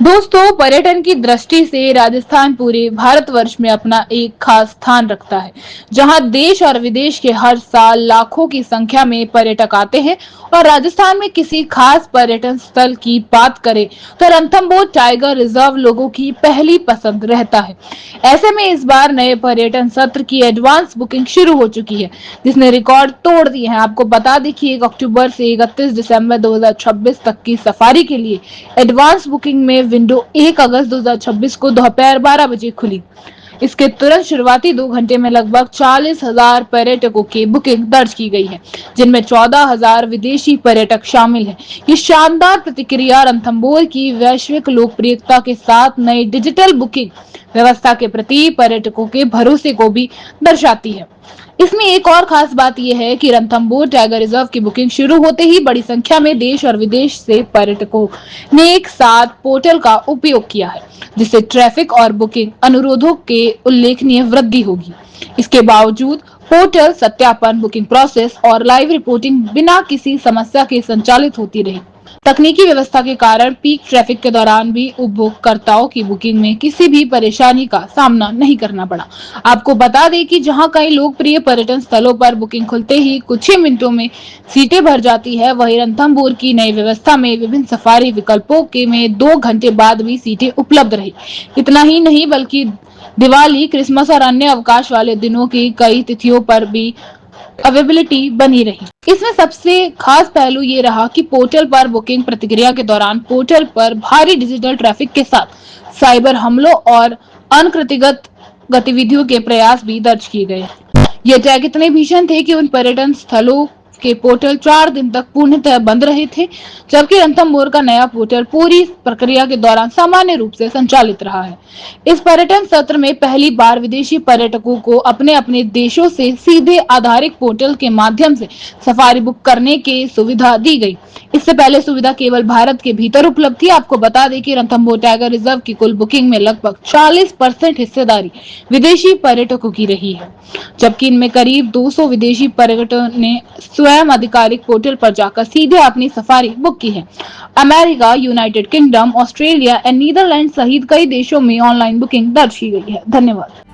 दोस्तों, पर्यटन की दृष्टि से राजस्थान पूरे भारतवर्ष में अपना एक खास स्थान रखता है, जहां देश और विदेश के हर साल लाखों की संख्या में पर्यटक आते हैं। और राजस्थान में किसी खास पर्यटन स्थल की बात करें तो रणथंभौर टाइगर रिजर्व लोगों की पहली पसंद रहता है। ऐसे में इस बार नए पर्यटन सत्र की एडवांस बुकिंग शुरू हो चुकी है, जिसने रिकॉर्ड तोड़ दिए हैं। आपको बता दें कि 1 अक्टूबर से 31 दिसंबर 2026 तक की सफारी के लिए एडवांस बुकिंग में विंडो 1 अगस्त 2026 को दोपहर 12 बजे खुली। इसके तुरंत शुरुआती 2 घंटे में लगभग 40,000 पर्यटकों की बुकिंग दर्ज की गई है, जिनमें 14,000 विदेशी पर्यटक शामिल हैं। ये शानदार प्रतिक्रिया रणथंभौर की वैश्विक लोकप्रियता के साथ नई डिजिटल बुकिंग व्यवस्था के प्रति पर्यटकों के भरोसे को भी दर्शाती है। इसमें एक और खास बात यह है कि रणथंभौर टाइगर रिजर्व की बुकिंग शुरू होते ही बड़ी संख्या में देश और विदेश से पर्यटकों ने एक साथ पोर्टल का उपयोग किया है, जिससे ट्रैफिक और बुकिंग अनुरोधों के उल्लेखनीय वृद्धि होगी। इसके बावजूद पोर्टल सत्यापन, बुकिंग प्रोसेस और लाइव रिपोर्टिंग बिना किसी समस्या के संचालित होती रही। तकनीकी व्यवस्था के कारण पीक ट्रैफिक के दौरान भी उपभोक्ताओं की बुकिंग में किसी भी परेशानी का सामना नहीं करना पड़ा। आपको बता दें कि जहां कई लोकप्रिय पर्यटन स्थलों पर बुकिंग खुलते ही कुछ ही मिनटों में सीटें भर जाती है, वहीं रणथंभौर की नई व्यवस्था में विभिन्न सफारी विकल्पों के में 2 घंटे बाद भी सीटें उपलब्ध रही। इतना ही नहीं बल्कि दिवाली, क्रिसमस और अन्य अवकाश वाले दिनों की कई तिथियों पर भी अवेलेबिलिटी बनी रही। इसमें सबसे खास पहलू ये रहा कि पोर्टल पर बुकिंग प्रक्रिया के दौरान पोर्टल पर भारी डिजिटल ट्रैफिक के साथ साइबर हमलों और अनकृतिगत गतिविधियों के प्रयास भी दर्ज किए गए। ये टैग इतने भीषण थे कि उन पर्यटन स्थलों के पोर्टल 4 दिन तक पूर्णतः बंद रहे थे, जबकि रणथंभौर का नया पोर्टल पूरी प्रक्रिया के दौरान सामान्य रूप से संचालित रहा है। इस पर्यटन सत्र में पहली बार विदेशी पर्यटकों को अपने अपने देशों से सीधे आधारित पोर्टल के माध्यम से सफारी बुक करने की सुविधा दी गई। इससे पहले सुविधा केवल भारत के भीतर उपलब्ध थी। आपको बता दें कि रणथंभौर टाइगर रिजर्व की कुल बुकिंग में लगभग 40% हिस्सेदारी विदेशी पर्यटकों की रही है, जबकि इनमें करीब 200 विदेशी पर्यटकों ने स्वयं आधिकारिक पोर्टल पर जाकर सीधे अपनी सफारी बुक की है। अमेरिका, यूनाइटेड किंगडम, ऑस्ट्रेलिया और नीदरलैंड सहित कई देशों में ऑनलाइन बुकिंग दर्ज की गई है। धन्यवाद।